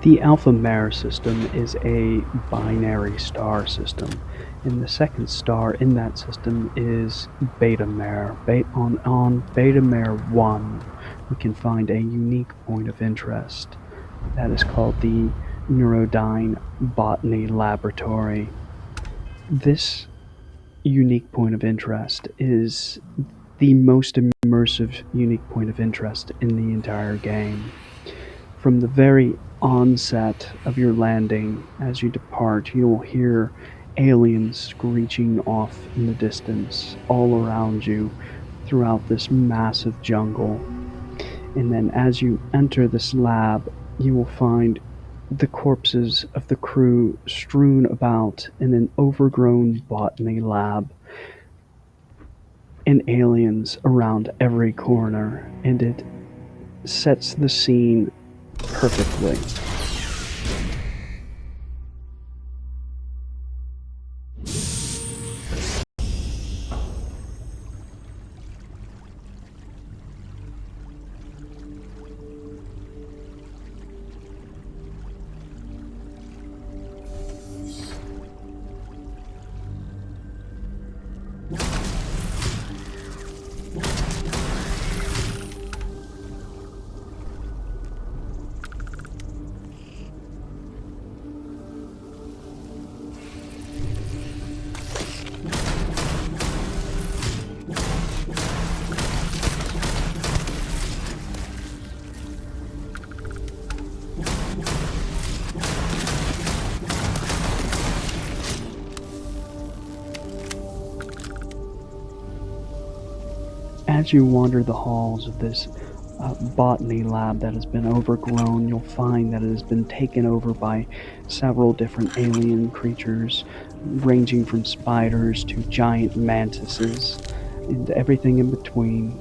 The Alpha Mare system is a binary star system, and the second star in that system is Beta Mare. On Beta Mare 1, we can find a unique point of interest that is called the Neuradyne Botany Laboratory. This unique point of interest is the most immersive unique point of interest in the entire game. From the very onset of your landing, as you depart, you will hear aliens screeching off in the distance all around you throughout this massive jungle. And then as you enter this lab, you will find the corpses of the crew strewn about in an overgrown botany lab and aliens around every corner, and it sets the scene perfectly. As you wander the halls of this botany lab that has been overgrown, you'll find that it has been taken over by several different alien creatures, ranging from spiders to giant mantises and everything in between.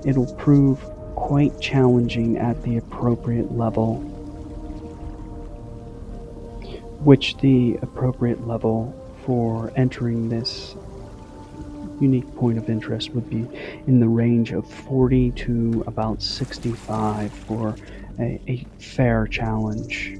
It'll prove quite challenging at the appropriate level, which the appropriate level for entering this unique point of interest would be in the range of 40 to about 65 for a fair challenge.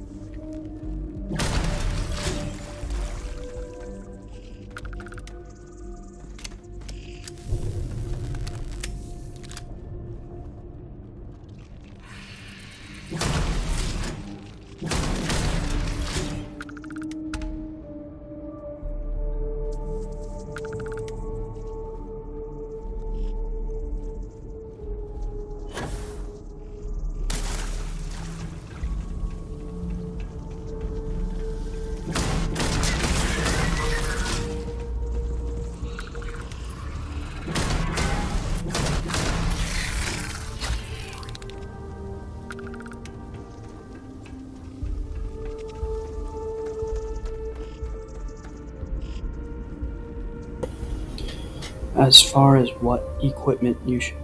As far as what equipment you should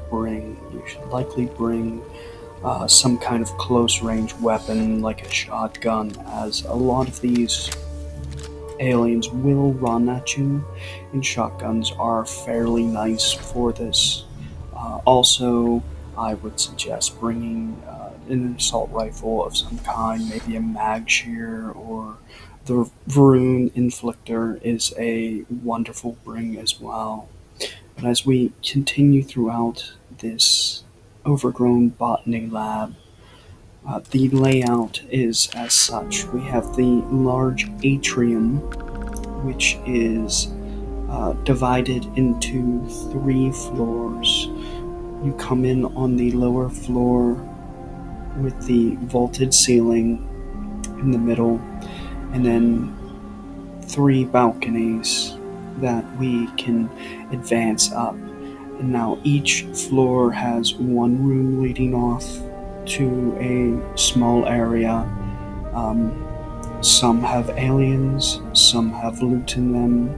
likely bring some kind of close range weapon like a shotgun, as a lot of these aliens will run at you, and shotguns are fairly nice for this. Also, I would suggest bringing an assault rifle of some kind, maybe a mag shear or the Varun Inflictor is a wonderful bring as well. But as we continue throughout this overgrown botany lab, the layout is as such. We have the large atrium, which is divided into 3 floors. You come in on the lower floor with the vaulted ceiling in the middle, and then 3 balconies that we can advance up. And now each floor has one room leading off to a small area. Some have aliens, some have loot in them,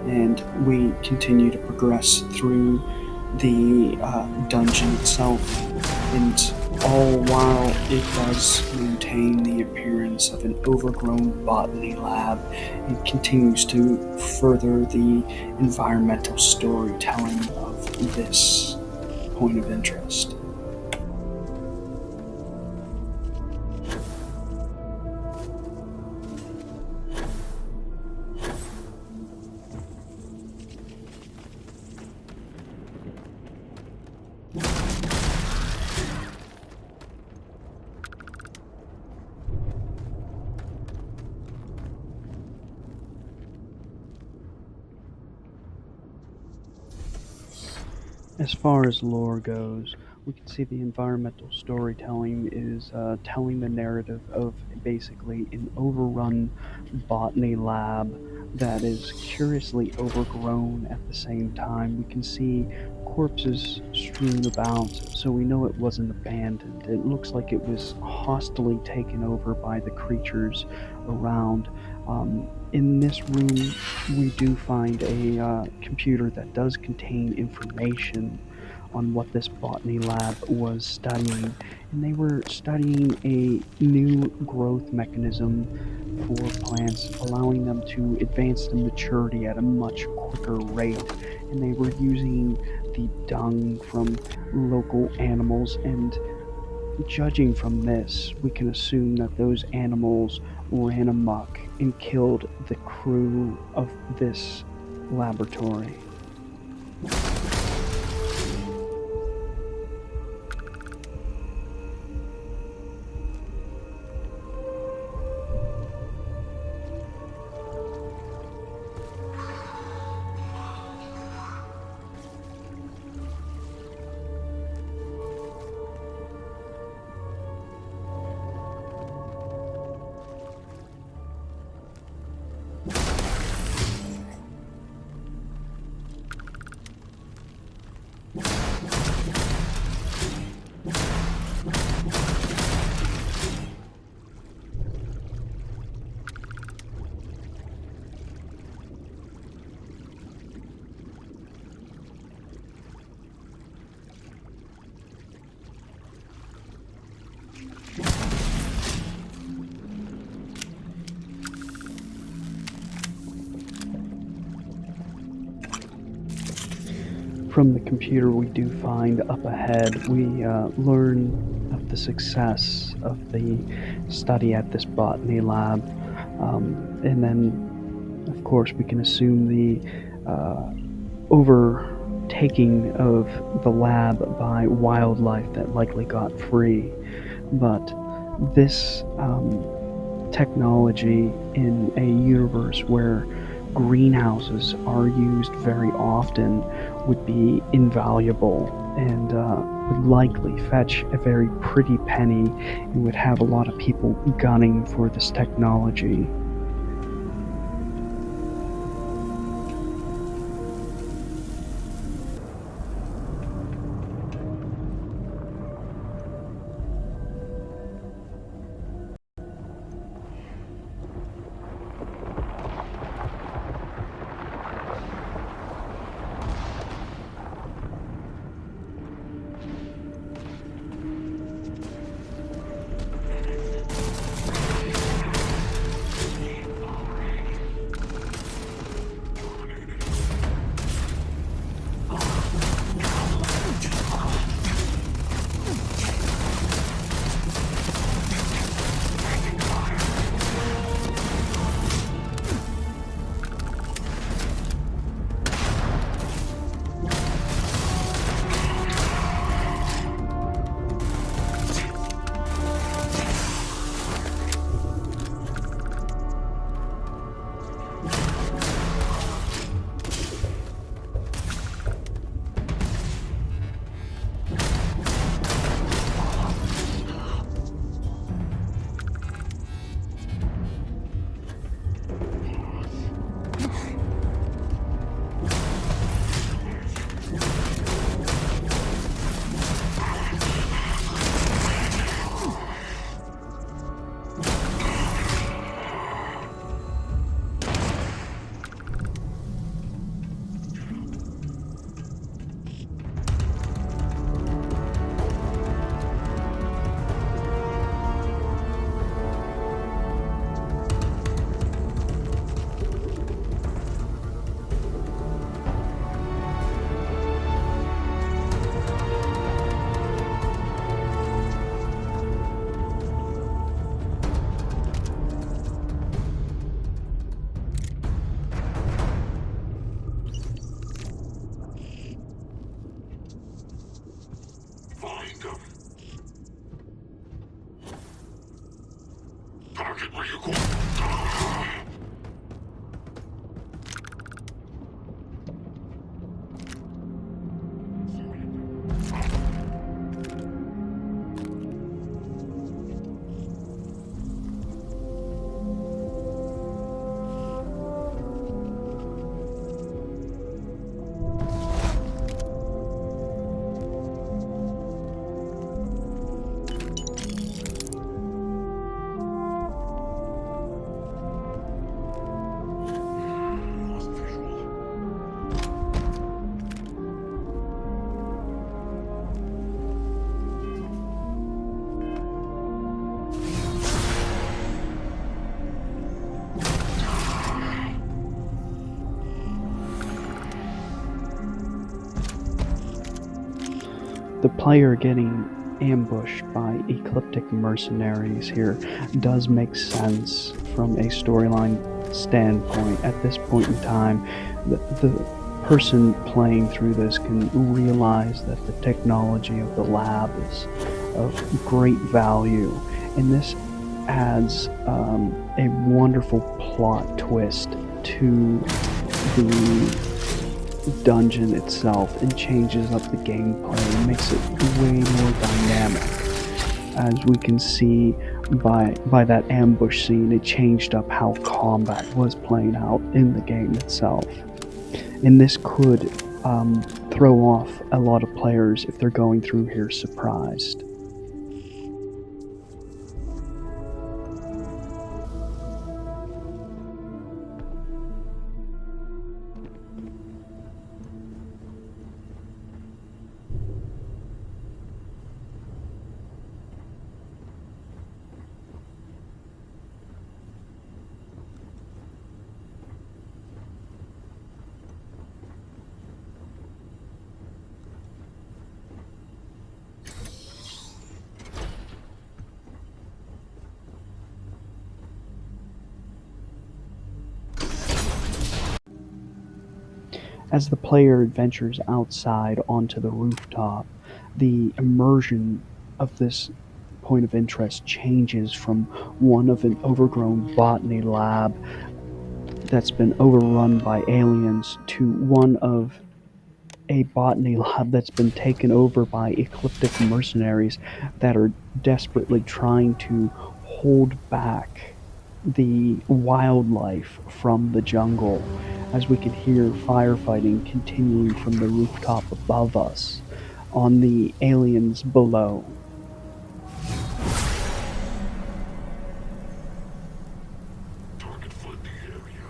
and we continue to progress through the dungeon itself, and all while it does maintain the appearance of an overgrown botany lab, it continues to further the environmental storytelling of this point of interest. As far as lore goes, we can see the environmental storytelling is telling the narrative of basically an overrun botany lab that is curiously overgrown at the same time. We can see corpses strewn about, so we know it wasn't abandoned. It looks like it was hostilely taken over by the creatures around. In this room, we do find a computer that does contain information on what this botany lab was studying, and they were studying a new growth mechanism for plants, allowing them to advance to maturity at a much quicker rate. And they were using the dung from local animals, and judging from this, we can assume that those animals ran amok and killed the crew of this laboratory. From the computer we do find up ahead, we learn of the success of the study at this botany lab. And then, of course, we can assume the uh, overtaking of the lab by wildlife that likely got free. But this technology in a universe where greenhouses are used very often would be invaluable and would likely fetch a very pretty penny and would have a lot of people gunning for this technology. Find them. Target where you go. The player getting ambushed by ecliptic mercenaries here does make sense from a storyline standpoint. At this point in time, the person playing through this can realize that the technology of the lab is of great value, and this adds a wonderful plot twist to the dungeon itself and changes up the gameplay and makes it way more dynamic. As we can see by that ambush scene, it changed up how combat was playing out in the game itself. And this could throw off a lot of players if they're going through here surprised. As the player adventures outside onto the rooftop, the immersion of this point of interest changes from one of an overgrown botany lab that's been overrun by aliens to one of a botany lab that's been taken over by ecliptic mercenaries that are desperately trying to hold back the wildlife from the jungle, as we can hear firefighting continuing from the rooftop above us on the aliens below. Target fled the area.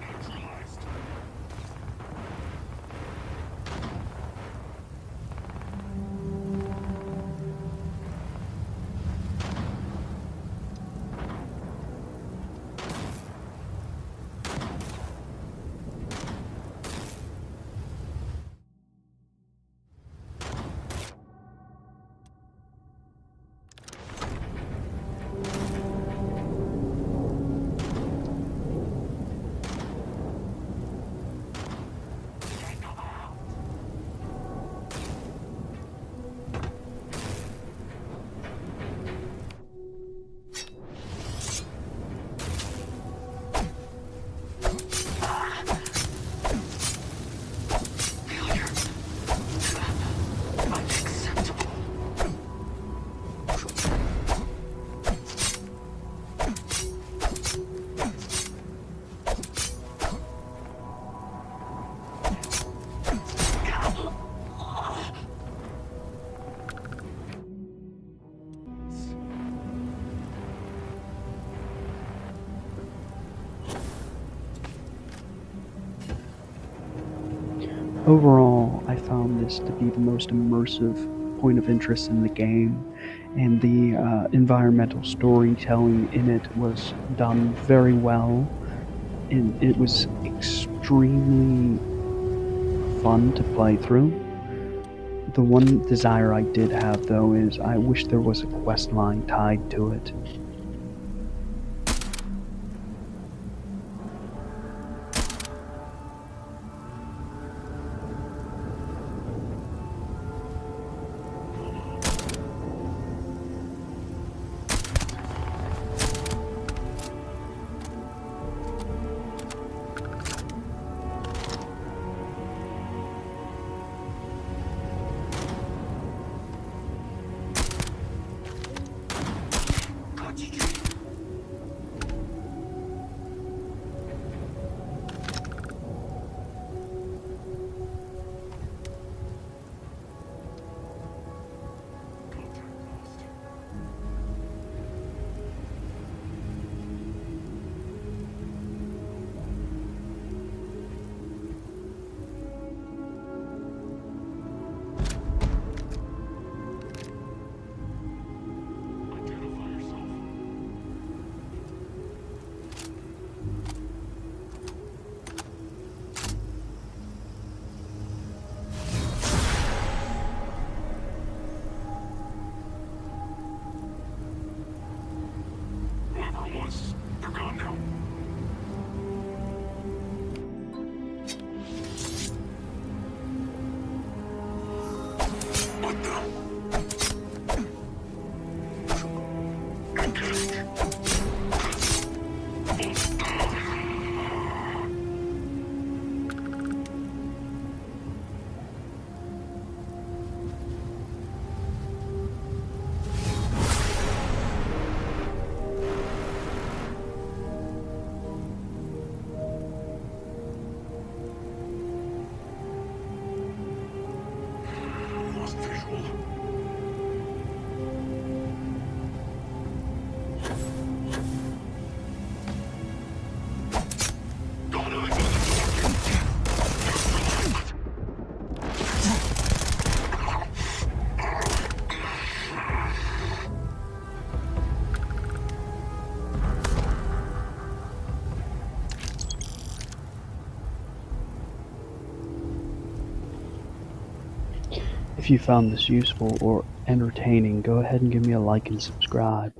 Neutralized. Unacceptable. Overall, I found this to be the most immersive point of interest in the game, and the environmental storytelling in it was done very well, and it was extremely fun to play through. The one desire I did have, though, is I wish there was a quest line tied to it. Yes, they're gone now. What the? Engage. Lost visual. Got eyes on the If you found this useful or entertaining, go ahead and give me a like and subscribe.